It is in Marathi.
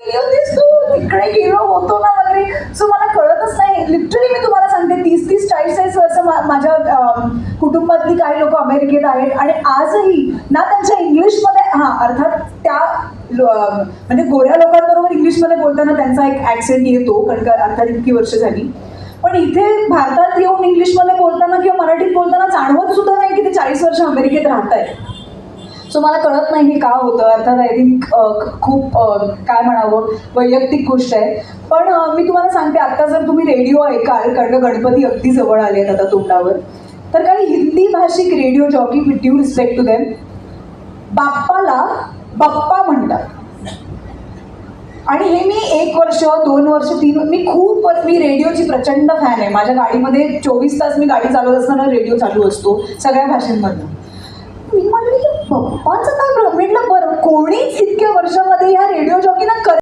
गेली होतीस तू, तिकडे गेलो होतो ना वगैरे. सो मला कळतच नाही. लिटरली मी तुम्हाला सांगते 30-40 वर्ष माझ्या कुटुंबातली काही लोक अमेरिकेत आहेत आणि आजही ना त्यांच्या इंग्लिशमध्ये, अर्थात त्या म्हणजे गोऱ्या लोकांबरोबर इंग्लिशमध्ये बोलताना त्यांचा एक ॲक्सेंट येतो, कारण का अर्थात इतकी वर्ष झाली. पण इथे भारतात येऊन इंग्लिशमध्ये बोलताना किंवा मराठीत बोलताना जाणवत सुद्धा नाही की ते 40 वर्ष अमेरिकेत राहत आहेत. सो मला कळत नाही हे का होतं. अर्थात आय थिंक खूप काय म्हणावं, वैयक्तिक गोष्ट आहे. पण मी तुम्हाला सांगते, आत्ता जर तुम्ही रेडिओ ऐकाल, कारण गणपती अगदी जवळ आले आहेत आता तोंडावर, तर काही हिंदी भाषिक radio jockey, with due respect to them, बाप्पाला बाप्पा म्हणतात. आणि हे मी 1 वर्ष 2 वर्ष 3, मी रेडिओची प्रचंड फॅन आहे. माझ्या गाडीमध्ये 24 तास मी गाडी चालवत असताना रेडिओ चालू असतो सगळ्या भाषांमधून. मी म्हटलं की पप्पाचं काय म्हटलं, बरं कोणीच इतक्या वर्षामध्ये ह्या रेडिओ जॉकीना